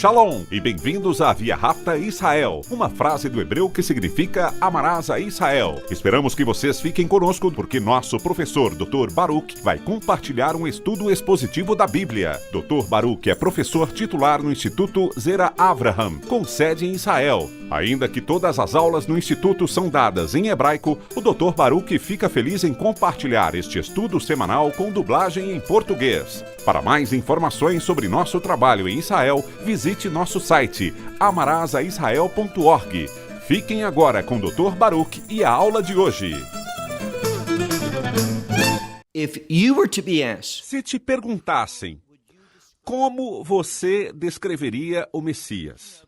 Shalom e bem-vindos a Via Rapta Israel, uma frase do hebreu que significa amarás a Israel. Esperamos que vocês fiquem conosco porque nosso professor Dr. Baruch vai compartilhar um estudo expositivo da Bíblia. Dr. Baruch é professor titular no Instituto Zera Avraham, com sede em Israel. Ainda que todas as aulas no Instituto são dadas em hebraico, o Dr. Baruch fica feliz em compartilhar este estudo semanal com dublagem em português. Para mais informações sobre nosso trabalho em Israel, visite nosso site amarasaisrael.org. Fiquem agora com o Dr. Baruch e a aula de hoje. Se te perguntassem como você descreveria o Messias?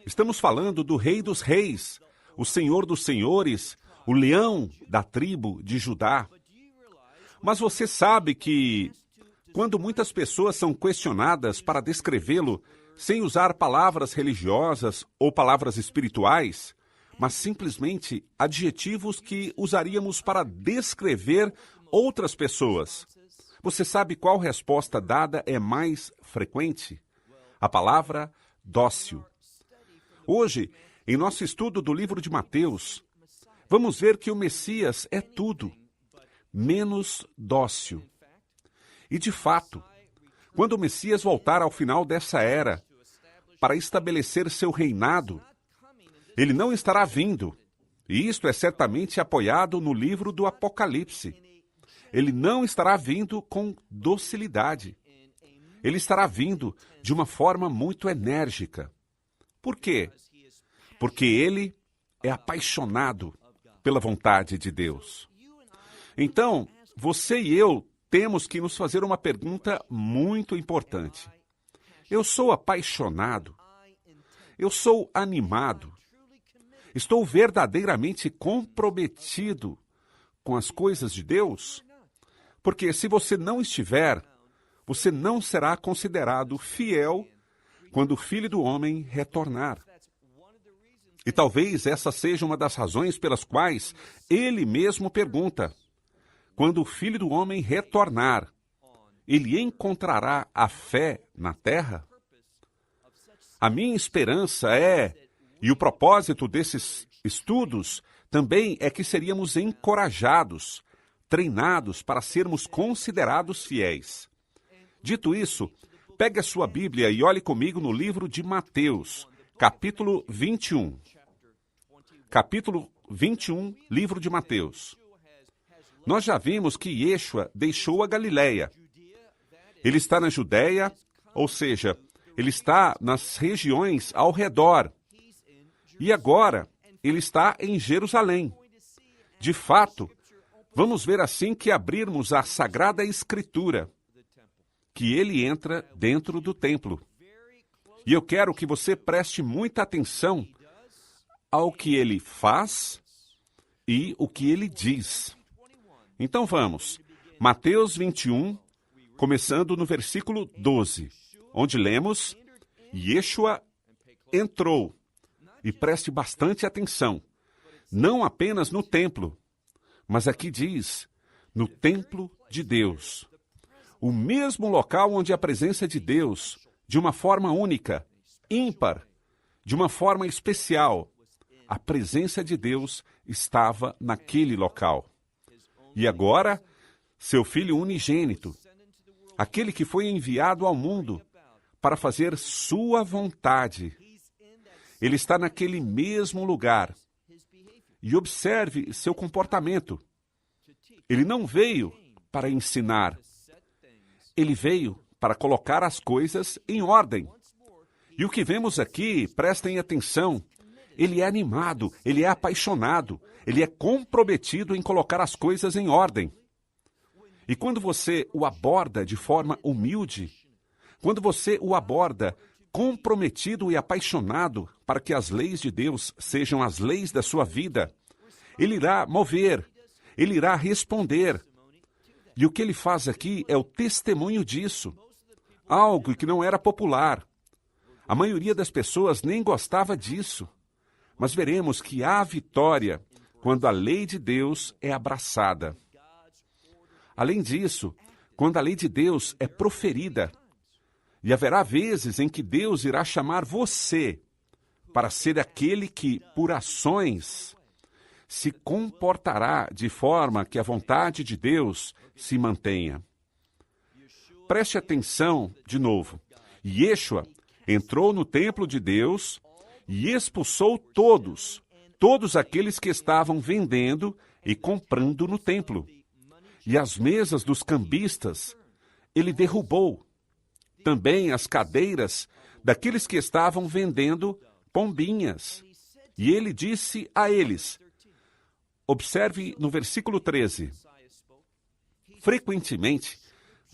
Estamos falando do Rei dos Reis, o Senhor dos Senhores, o leão da tribo de Judá. Mas você sabe que, quando muitas pessoas são questionadas para descrevê-lo sem usar palavras religiosas ou palavras espirituais, mas simplesmente adjetivos que usaríamos para descrever outras pessoas, você sabe qual resposta dada é mais frequente? A palavra dócil. Hoje, em nosso estudo do livro de Mateus, vamos ver que o Messias é tudo, menos dócil. E de fato, quando o Messias voltar ao final dessa era para estabelecer seu reinado, ele não estará vindo, e isto é certamente apoiado no livro do Apocalipse. Ele não estará vindo com docilidade. Ele estará vindo de uma forma muito enérgica. Por quê? Porque ele é apaixonado pela vontade de Deus. Então, você e eu temos que nos fazer uma pergunta muito importante. Eu sou apaixonado? Eu sou animado? Estou verdadeiramente comprometido com as coisas de Deus? Porque se você não estiver, você não será considerado fiel quando o Filho do Homem retornar. E talvez essa seja uma das razões pelas quais ele mesmo pergunta: quando o Filho do Homem retornar, ele encontrará a fé na terra? A minha esperança e o propósito desses estudos também é que seríamos encorajados, treinados para sermos considerados fiéis. Dito isso, pegue a sua Bíblia e olhe comigo no livro de Mateus, capítulo 21. Capítulo 21, livro de Mateus. Nós já vimos que Yeshua deixou a Galileia. Ele está na Judéia, ou seja, ele está nas regiões ao redor. E agora, ele está em Jerusalém. De fato, vamos ver assim que abrirmos a Sagrada Escritura, que ele entra dentro do templo. E eu quero que você preste muita atenção ao que ele faz e o que ele diz. Então vamos, Mateus 21, começando no versículo 12, onde lemos: Yeshua entrou, e preste bastante atenção, não apenas no templo, mas aqui diz, no templo de Deus. O mesmo local onde a presença de Deus, de uma forma única, ímpar, de uma forma especial, a presença de Deus estava naquele local. E agora, seu Filho unigênito, aquele que foi enviado ao mundo para fazer sua vontade, ele está naquele mesmo lugar. E observe seu comportamento. Ele não veio para ensinar. Ele veio para colocar as coisas em ordem. E o que vemos aqui, prestem atenção, ele é animado, ele é apaixonado, ele é comprometido em colocar as coisas em ordem. E quando você o aborda de forma humilde, quando você o aborda comprometido e apaixonado para que as leis de Deus sejam as leis da sua vida, ele irá mover, ele irá responder. E o que ele faz aqui é o testemunho disso. Algo que não era popular. A maioria das pessoas nem gostava disso. Mas veremos que há vitória quando a lei de Deus é abraçada. Além disso, quando a lei de Deus é proferida, E haverá vezes em que Deus irá chamar você para ser aquele que, por ações, se comportará de forma que a vontade de Deus se mantenha. Preste atenção de novo. Yeshua entrou no templo de Deus e expulsou todos aqueles que estavam vendendo e comprando no templo. E as mesas dos cambistas ele derrubou. Também as cadeiras daqueles que estavam vendendo pombinhas. E ele disse a eles, observe no versículo 13, frequentemente,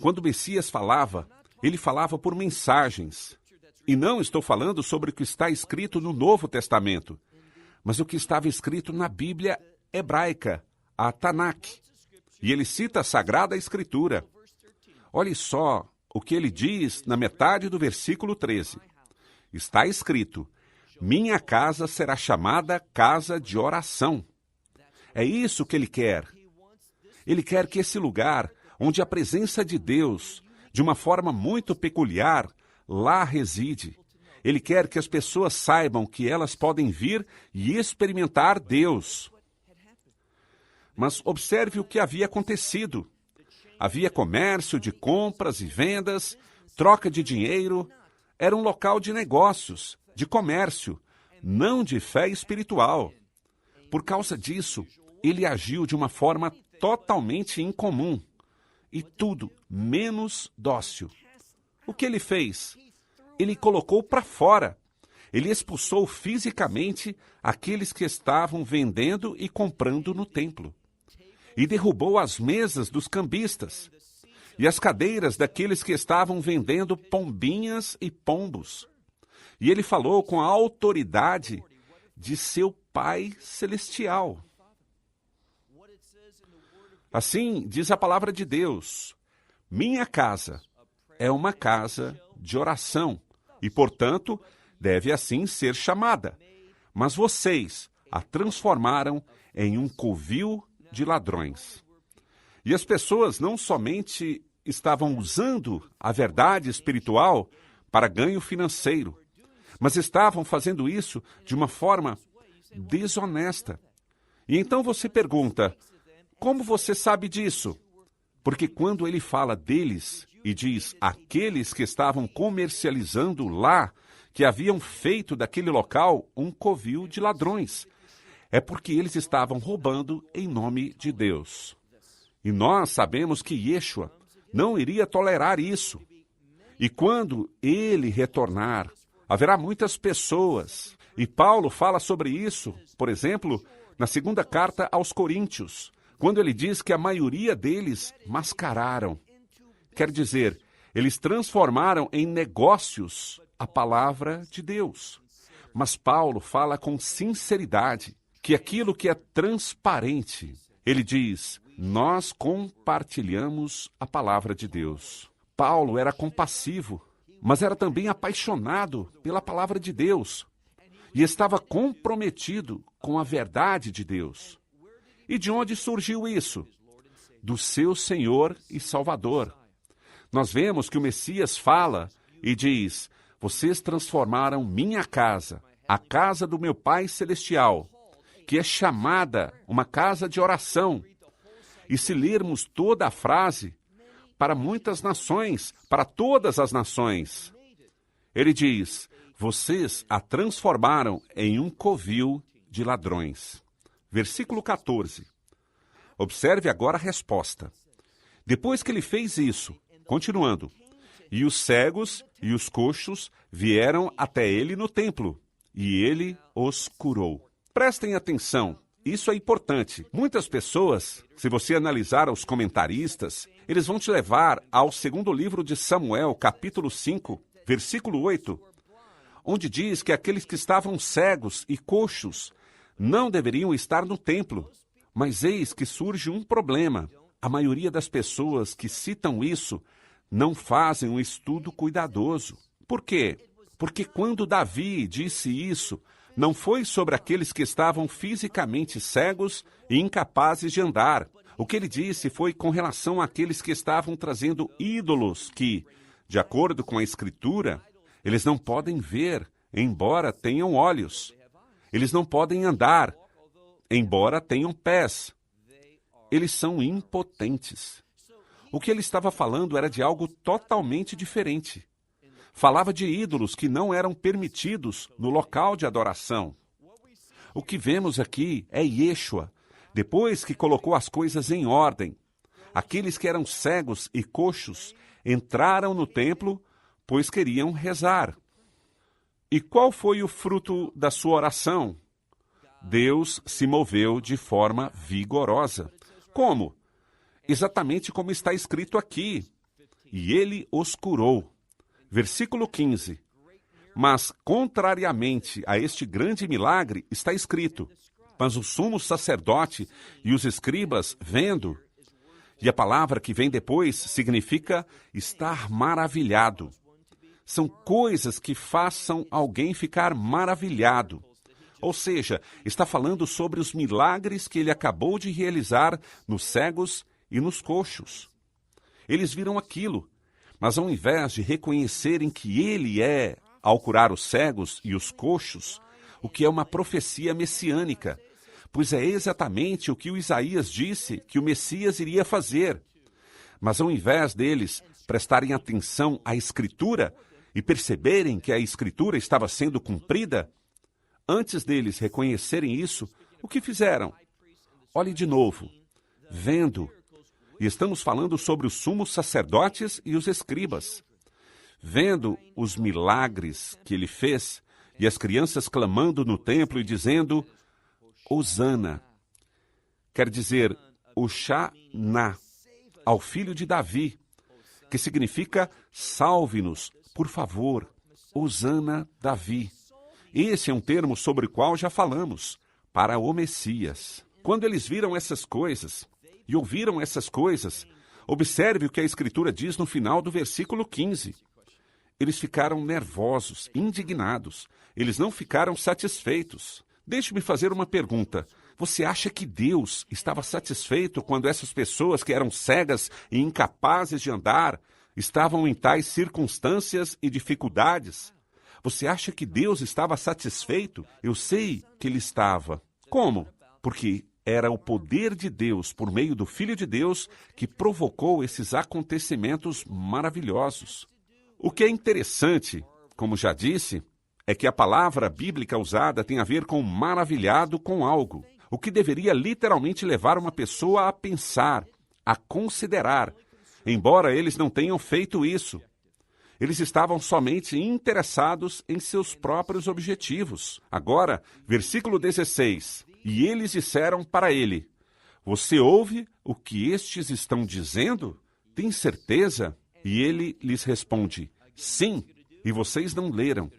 quando o Messias falava, ele falava por mensagens. E não estou falando sobre o que está escrito no Novo Testamento, mas o que estava escrito na Bíblia hebraica, a Tanakh. E ele cita a Sagrada Escritura. Olhe só o que ele diz na metade do versículo 13. Está escrito, minha casa será chamada casa de oração. É isso que ele quer. Ele quer que esse lugar, onde a presença de Deus, de uma forma muito peculiar, lá reside. Ele quer que as pessoas saibam que elas podem vir e experimentar Deus. Mas observe o que havia acontecido. Havia comércio de compras e vendas, troca de dinheiro. Era um local de negócios, de comércio, não de fé espiritual. Por causa disso, ele agiu de uma forma totalmente incomum e tudo menos dócil. O que ele fez? Ele colocou para fora. Ele expulsou fisicamente aqueles que estavam vendendo e comprando no templo. E derrubou as mesas dos cambistas e as cadeiras daqueles que estavam vendendo pombinhas e pombos. E ele falou com a autoridade de seu Pai Celestial. Assim diz a palavra de Deus, minha casa é uma casa de oração e, portanto, deve assim ser chamada. Mas vocês a transformaram em um covil de ladrões. E as pessoas não somente estavam usando a verdade espiritual para ganho financeiro, mas estavam fazendo isso de uma forma desonesta. E então você pergunta, como você sabe disso? Porque quando ele fala deles e diz aqueles que estavam comercializando lá, que haviam feito daquele local um covil de ladrões, é porque eles estavam roubando em nome de Deus. E nós sabemos que Yeshua não iria tolerar isso. E quando ele retornar, haverá muitas pessoas. E Paulo fala sobre isso, por exemplo, na segunda carta aos Coríntios, quando ele diz que a maioria deles mascararam. Quer dizer, eles transformaram em negócios a palavra de Deus. Mas Paulo fala com sinceridade que aquilo que é transparente, ele diz, nós compartilhamos a palavra de Deus. Paulo era compassivo, mas era também apaixonado pela palavra de Deus e estava comprometido com a verdade de Deus. E de onde surgiu isso? Do seu Senhor e Salvador. Nós vemos que o Messias fala e diz, vocês transformaram minha casa, a casa do meu Pai Celestial, que é chamada uma casa de oração. E se lermos toda a frase, para muitas nações, para todas as nações, ele diz, vocês a transformaram em um covil de ladrões. Versículo 14. Observe agora a resposta. Depois que ele fez isso, continuando, e os cegos e os coxos vieram até ele no templo, e ele os curou. Prestem atenção, isso é importante. Muitas pessoas, se você analisar os comentaristas, eles vão te levar ao segundo livro de Samuel, capítulo 5, versículo 8, onde diz que aqueles que estavam cegos e coxos não deveriam estar no templo. Mas eis que surge um problema. A maioria das pessoas que citam isso não fazem um estudo cuidadoso. Por quê? Porque quando Davi disse isso, não foi sobre aqueles que estavam fisicamente cegos e incapazes de andar. O que ele disse foi com relação àqueles que estavam trazendo ídolos que De acordo com a Escritura, eles não podem ver, embora tenham olhos. Eles não podem andar, embora tenham pés. Eles são impotentes. O que ele estava falando era de algo totalmente diferente. Falava de ídolos que não eram permitidos no local de adoração. O que vemos aqui é Yeshua, depois que colocou as coisas em ordem. Aqueles que eram cegos e coxos entraram no templo, pois queriam rezar. E qual foi o fruto da sua oração? Deus se moveu de forma vigorosa. Como? Exatamente como está escrito aqui. E ele os curou. Versículo 15. Mas, contrariamente a este grande milagre, está escrito: mas o sumo sacerdote e os escribas, vendo... E a palavra que vem depois significa estar maravilhado. São coisas que façam alguém ficar maravilhado. Ou seja, está falando sobre os milagres que ele acabou de realizar nos cegos e nos coxos. Eles viram aquilo, mas ao invés de reconhecerem que ele é, ao curar os cegos e os coxos, o que é uma profecia messiânica, pois é exatamente o que o Isaías disse que o Messias iria fazer. Mas ao invés deles prestarem atenção à Escritura e perceberem que a Escritura estava sendo cumprida, antes deles reconhecerem isso, o que fizeram? Olhe de novo, vendo. E estamos falando sobre os sumos sacerdotes e os escribas. Vendo os milagres que ele fez e as crianças clamando no templo e dizendo: Hosana, quer dizer, Oxaná, ao filho de Davi, que significa salve-nos, por favor, Hosana Davi. Esse é um termo sobre o qual já falamos, para o Messias. Quando eles viram essas coisas e ouviram essas coisas, observe o que a Escritura diz no final do versículo 15. Eles ficaram nervosos, indignados. Eles não ficaram satisfeitos. Deixe-me fazer uma pergunta. Você acha que Deus estava satisfeito quando essas pessoas que eram cegas e incapazes de andar estavam em tais circunstâncias e dificuldades? Você acha que Deus estava satisfeito? Eu sei que ele estava. Como? Porque era o poder de Deus, por meio do Filho de Deus, que provocou esses acontecimentos maravilhosos. O que é interessante, como já disse, é que a palavra bíblica usada tem a ver com maravilhado com algo, o que deveria literalmente levar uma pessoa a pensar, a considerar, embora eles não tenham feito isso. Eles estavam somente interessados em seus próprios objetivos. Agora, versículo 16. E eles disseram para ele: Você ouve o que estes estão dizendo? Tem certeza? E ele lhes responde: Sim, e vocês não leram.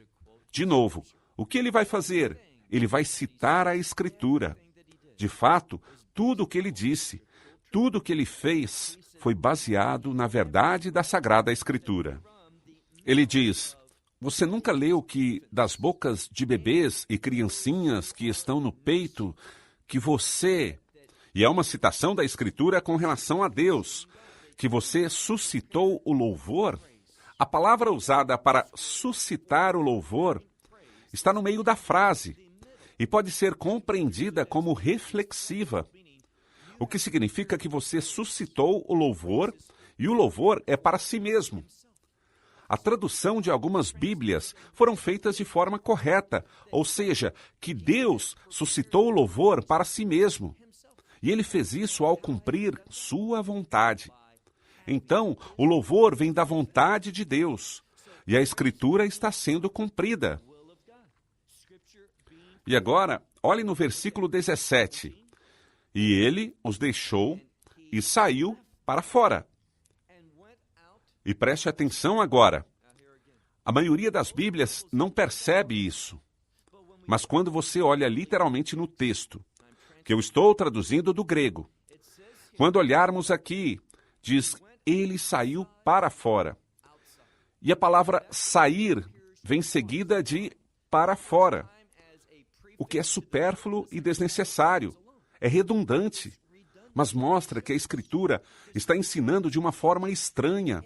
De novo, o que ele vai fazer? Ele vai citar a Escritura. De fato, tudo o que ele disse, tudo o que ele fez, foi baseado na verdade da Sagrada Escritura. Ele diz: Você nunca leu que das bocas de bebês e criancinhas que estão no peito, que você, e é uma citação da Escritura com relação a Deus, que você suscitou o louvor? A palavra usada para suscitar o louvor está no meio da frase e pode ser compreendida como reflexiva, o que significa que você suscitou o louvor e o louvor é para si mesmo. A tradução de algumas Bíblias foram feitas de forma correta, ou seja, que Deus suscitou o louvor para si mesmo. E ele fez isso ao cumprir sua vontade. Então, o louvor vem da vontade de Deus, e a Escritura está sendo cumprida. E agora, olhe no versículo 17. E ele os deixou e saiu para fora. E preste atenção agora. A maioria das Bíblias não percebe isso. Mas quando você olha literalmente no texto, que eu estou traduzindo do grego, quando olharmos aqui, diz: ele saiu para fora. E a palavra sair vem seguida de para fora, o que é supérfluo e desnecessário, é redundante, mas mostra que a Escritura está ensinando de uma forma estranha.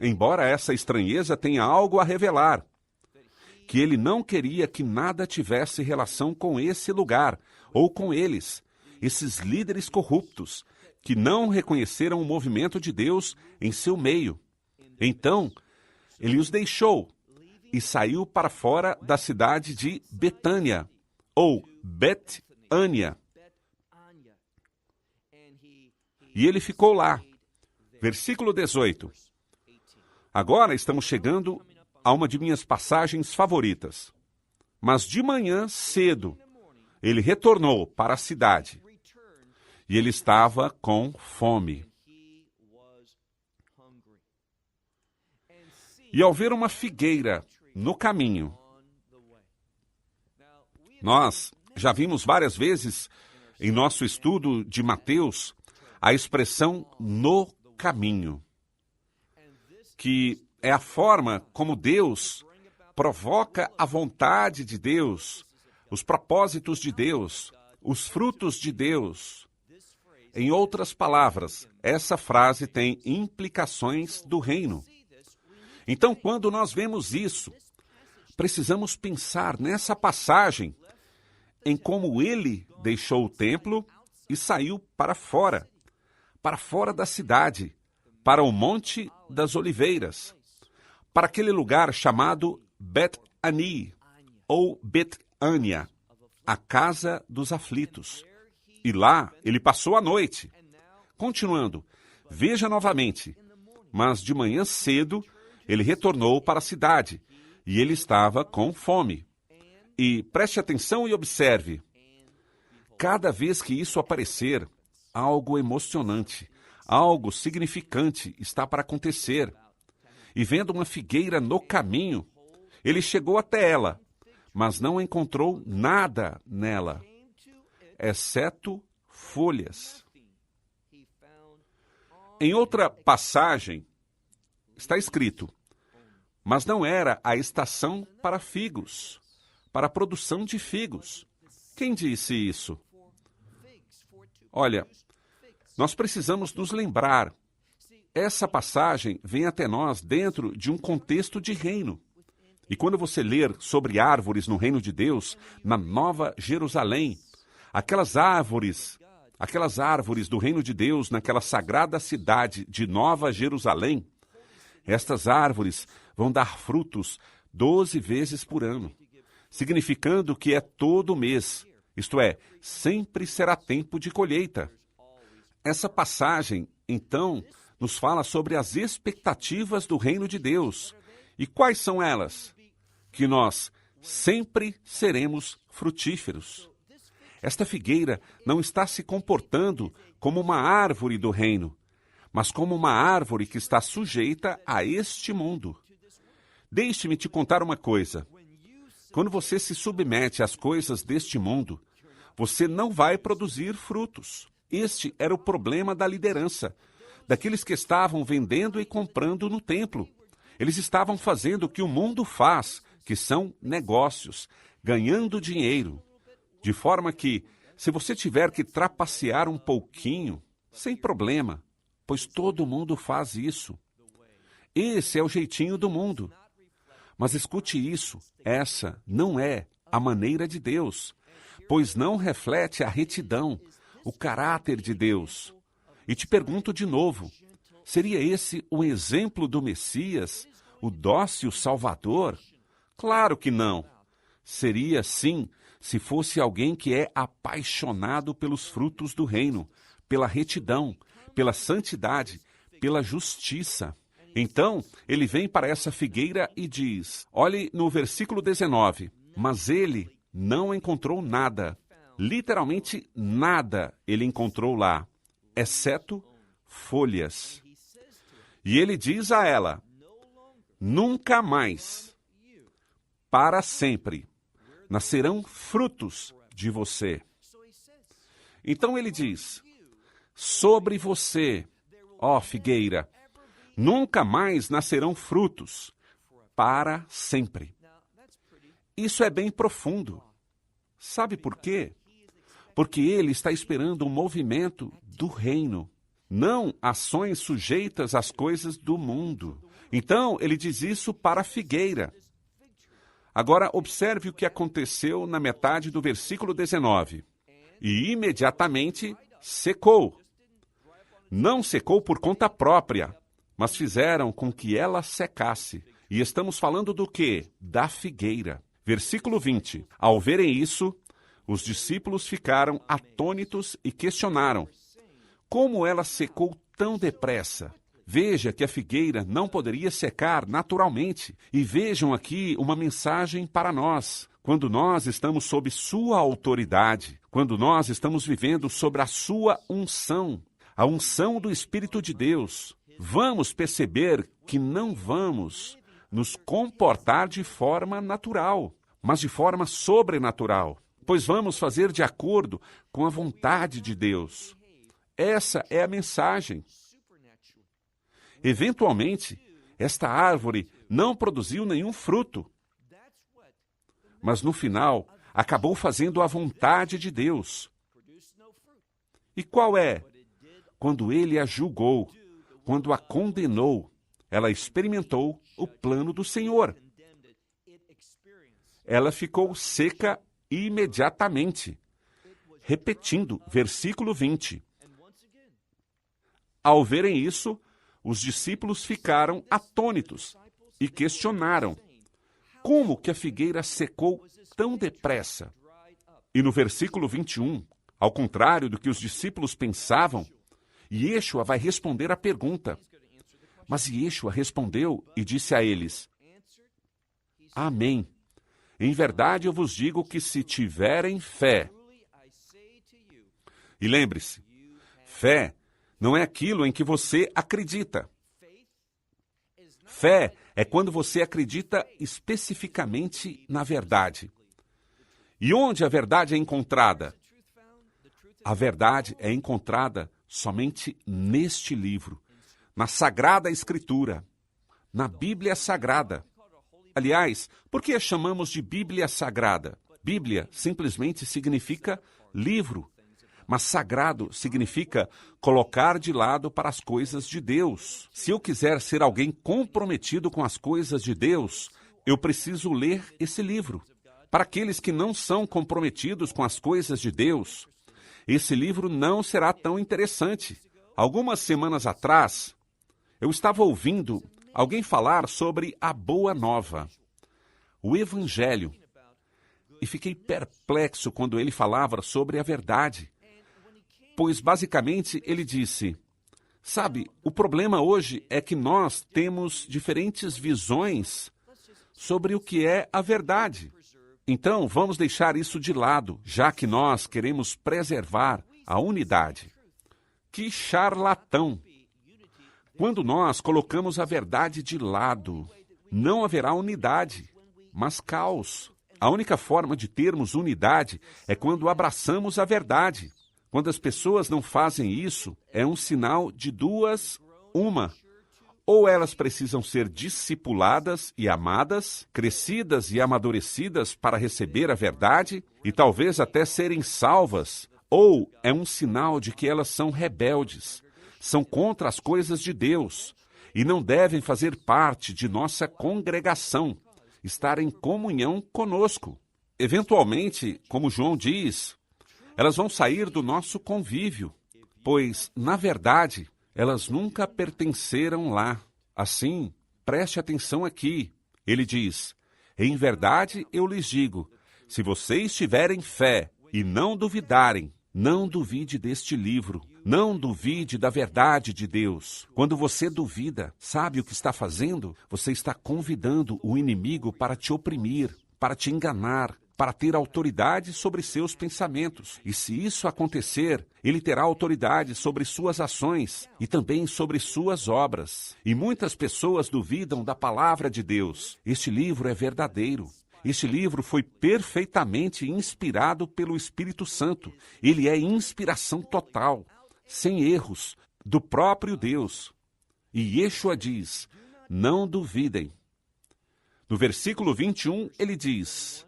embora essa estranheza tenha algo a revelar, que ele não queria que nada tivesse relação com esse lugar, ou com eles, esses líderes corruptos, que não reconheceram o movimento de Deus em seu meio. Então, ele os deixou e saiu para fora da cidade de Betânia, ou Bet-ânia. E ele ficou lá. Versículo 18. Agora estamos chegando a uma de minhas passagens favoritas. Mas de manhã cedo, ele retornou para a cidade. E ele estava com fome. E ao ver uma figueira no caminho, nós já vimos várias vezes em nosso estudo de Mateus a expressão no caminho, que é a forma como Deus provoca a vontade de Deus, os propósitos de Deus, os frutos de Deus. Em outras palavras, essa frase tem implicações do reino. Então, quando nós vemos isso, precisamos pensar nessa passagem em como ele deixou o templo e saiu para fora da cidade, para o Monte das Oliveiras, para aquele lugar chamado Bet-Ani, ou Bet-ânia, a casa dos aflitos. E lá ele passou a noite. Continuando, veja novamente, mas de manhã cedo ele retornou para a cidade, e ele estava com fome. E preste atenção e observe, cada vez que isso aparecer, algo emocionante, algo significante está para acontecer. E vendo uma figueira no caminho, ele chegou até ela, mas não encontrou nada nela, exceto folhas. Em outra passagem, está escrito, mas não era a estação para figos, para a produção de figos. Quem disse isso? Olha, nós precisamos nos lembrar, essa passagem vem até nós dentro de um contexto de reino. E quando você ler sobre árvores no reino de Deus, na Nova Jerusalém, aquelas árvores do reino de Deus, naquela sagrada cidade de Nova Jerusalém, estas árvores vão dar frutos 12 vezes por ano, significando que é todo mês, isto é, sempre será tempo de colheita. Essa passagem, então, nos fala sobre as expectativas do reino de Deus. E quais são elas? Que nós sempre seremos frutíferos. Esta figueira não está se comportando como uma árvore do reino, mas como uma árvore que está sujeita a este mundo. Deixe-me te contar uma coisa. Quando você se submete às coisas deste mundo, você não vai produzir frutos. Este era o problema da liderança, daqueles que estavam vendendo e comprando no templo. Eles estavam fazendo o que o mundo faz, que são negócios, ganhando dinheiro. De forma que, se você tiver que trapacear um pouquinho, sem problema, pois todo mundo faz isso. Esse é o jeitinho do mundo. Mas escute isso, essa não é a maneira de Deus, pois não reflete a retidão, o caráter de Deus. E te pergunto de novo, seria esse o exemplo do Messias, o dócil Salvador? Claro que não. Seria, sim, se fosse alguém que é apaixonado pelos frutos do reino, pela retidão, pela santidade, pela justiça. Então, ele vem para essa figueira e diz, olhe no versículo 19, mas ele não encontrou nada, literalmente nada ele encontrou lá, exceto folhas. E ele diz a ela, nunca mais, para sempre, nascerão frutos de você. Então ele diz, sobre você, ó figueira, nunca mais nascerão frutos, para sempre. Isso é bem profundo. Sabe por quê? Porque ele está esperando um movimento do reino, não ações sujeitas às coisas do mundo. Então, ele diz isso para a figueira. Agora, observe o que aconteceu na metade do versículo 19. E imediatamente secou. Não secou por conta própria, mas fizeram com que ela secasse. E estamos falando do quê? Da figueira. Versículo 20. Ao verem isso, os discípulos ficaram atônitos e questionaram: como ela secou tão depressa? Veja que a figueira não poderia secar naturalmente. E vejam aqui uma mensagem para nós. Quando nós estamos sob sua autoridade, quando nós estamos vivendo sobre a sua unção, a unção do Espírito de Deus, vamos perceber que não vamos nos comportar de forma natural, mas de forma sobrenatural, pois vamos fazer de acordo com a vontade de Deus. Essa é a mensagem. Eventualmente, esta árvore não produziu nenhum fruto, mas no final acabou fazendo a vontade de Deus. E qual é? Quando ele a julgou, quando a condenou, ela experimentou o plano do Senhor. Ela ficou seca imediatamente. Repetindo, versículo 20. Ao verem isso, os discípulos ficaram atônitos e questionaram: como que a figueira secou tão depressa? E no versículo 21, ao contrário do que os discípulos pensavam, Yeshua vai responder a pergunta. Mas Yeshua respondeu e disse a eles: Amém. Em verdade eu vos digo que se tiverem fé. E lembre-se, fé não é aquilo em que você acredita. Fé é quando você acredita especificamente na verdade. E onde a verdade é encontrada? A verdade é encontrada somente neste livro, na Sagrada Escritura, na Bíblia Sagrada. Aliás, por que a chamamos de Bíblia Sagrada? Bíblia simplesmente significa livro, mas sagrado significa colocar de lado para as coisas de Deus. Se eu quiser ser alguém comprometido com as coisas de Deus, eu preciso ler esse livro. Para aqueles que não são comprometidos com as coisas de Deus, esse livro não será tão interessante. Algumas semanas atrás, eu estava ouvindo alguém falar sobre a Boa Nova, o Evangelho, e fiquei perplexo quando ele falava sobre a verdade. Pois, basicamente, ele disse: sabe, o problema hoje é que nós temos diferentes visões sobre o que é a verdade. Então, vamos deixar isso de lado, já que nós queremos preservar a unidade. Que charlatão! Quando nós colocamos a verdade de lado, não haverá unidade, mas caos. A única forma de termos unidade é quando abraçamos a verdade. Quando as pessoas não fazem isso, é um sinal de duas, uma. Ou elas precisam ser discipuladas e amadas, crescidas e amadurecidas para receber a verdade e talvez até serem salvas, ou é um sinal de que elas são rebeldes, são contra as coisas de Deus e não devem fazer parte de nossa congregação, estar em comunhão conosco. Eventualmente, como João diz, elas vão sair do nosso convívio, pois, na verdade, elas nunca pertenceram lá. Assim, preste atenção aqui. Ele diz: em verdade eu lhes digo, se vocês tiverem fé e não duvidarem, não duvide deste livro, não duvide da verdade de Deus. Quando você duvida, sabe o que está fazendo? Você está convidando o inimigo para te oprimir, para te enganar, para ter autoridade sobre seus pensamentos. E se isso acontecer, ele terá autoridade sobre suas ações e também sobre suas obras. E muitas pessoas duvidam da palavra de Deus. Este livro é verdadeiro. Este livro foi perfeitamente inspirado pelo Espírito Santo. Ele é inspiração total, sem erros, do próprio Deus. E Yeshua diz: não duvidem. No versículo 21, ele diz: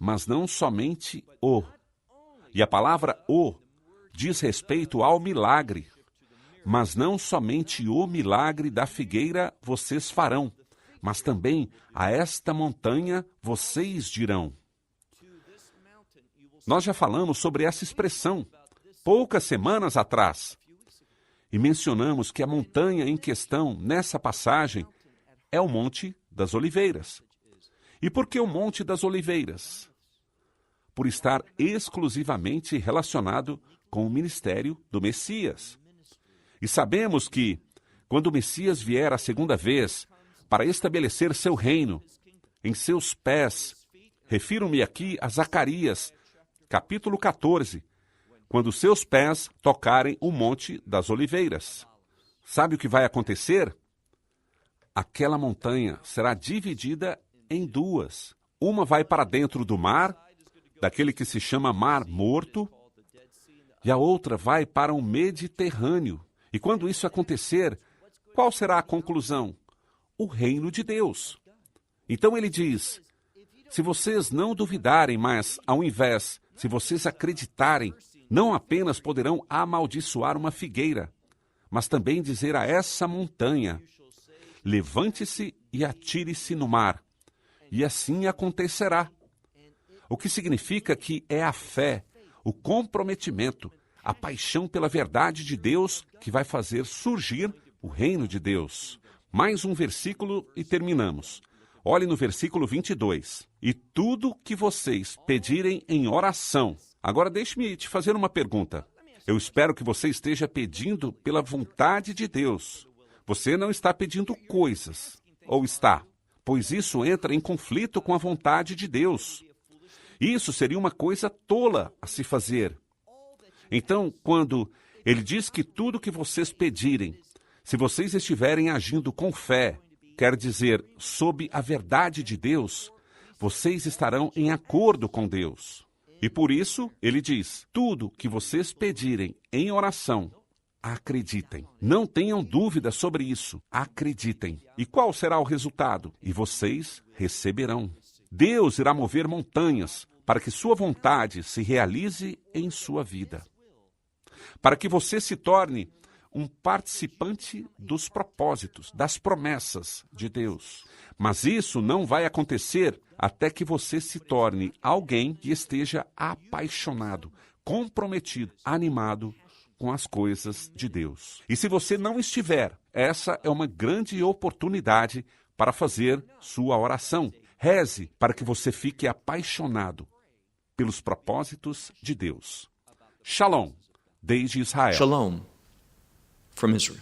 mas não somente o. E a palavra o diz respeito ao milagre. Mas não somente o milagre da figueira vocês farão, mas também a esta montanha vocês dirão. Nós já falamos sobre essa expressão poucas semanas atrás e mencionamos que a montanha em questão nessa passagem é o Monte das Oliveiras. E por que o Monte das Oliveiras? Por estar exclusivamente relacionado com o ministério do Messias. E sabemos que, quando o Messias vier a segunda vez para estabelecer seu reino, em seus pés, refiro-me aqui a Zacarias, capítulo 14, quando seus pés tocarem o Monte das Oliveiras. Sabe o que vai acontecer? Aquela montanha será dividida em duas. Uma vai para dentro do mar, daquele que se chama Mar Morto, e a outra vai para o Mediterrâneo. E quando isso acontecer, qual será a conclusão? O reino de Deus. Então ele diz, se vocês não duvidarem, mas, ao invés, se vocês acreditarem, não apenas poderão amaldiçoar uma figueira, mas também dizer a essa montanha, levante-se e atire-se no mar. E assim acontecerá. O que significa que é a fé, o comprometimento, a paixão pela verdade de Deus que vai fazer surgir o reino de Deus. Mais um versículo e terminamos. Olhe no versículo 22. E tudo que vocês pedirem em oração. Agora deixe-me te fazer uma pergunta. Eu espero que você esteja pedindo pela vontade de Deus. Você não está pedindo coisas, ou está? Pois isso entra em conflito com a vontade de Deus. Isso seria uma coisa tola a se fazer. Então, quando ele diz que tudo que vocês pedirem, se vocês estiverem agindo com fé, quer dizer, sob a verdade de Deus, vocês estarão em acordo com Deus. E por isso, ele diz, tudo que vocês pedirem em oração, acreditem. Não tenham dúvida sobre isso. Acreditem. E qual será o resultado? E vocês receberão. Deus irá mover montanhas para que sua vontade se realize em sua vida. Para que você se torne um participante dos propósitos, das promessas de Deus. Mas isso não vai acontecer até que você se torne alguém que esteja apaixonado, comprometido, animado com as coisas de Deus. E se você não estiver, essa é uma grande oportunidade para fazer sua oração. Reze para que você fique apaixonado pelos propósitos de Deus. Shalom, desde Israel. Shalom from Israel.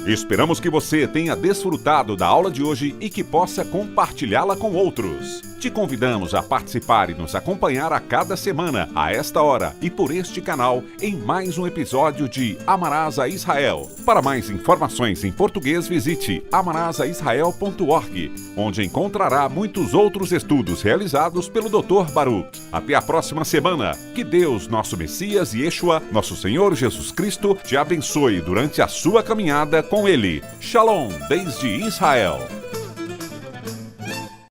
Esperamos que você tenha desfrutado da aula de hoje e que possa compartilhá-la com outros. Te convidamos a participar e nos acompanhar a cada semana, a esta hora e por este canal, em mais um episódio de Amarás a Israel. Para mais informações em português, visite amarasaisrael.org, onde encontrará muitos outros estudos realizados pelo Dr. Baruch. Até a próxima semana. Que Deus, nosso Messias e Yeshua, nosso Senhor Jesus Cristo, te abençoe durante a sua caminhada com Ele. Shalom, desde Israel.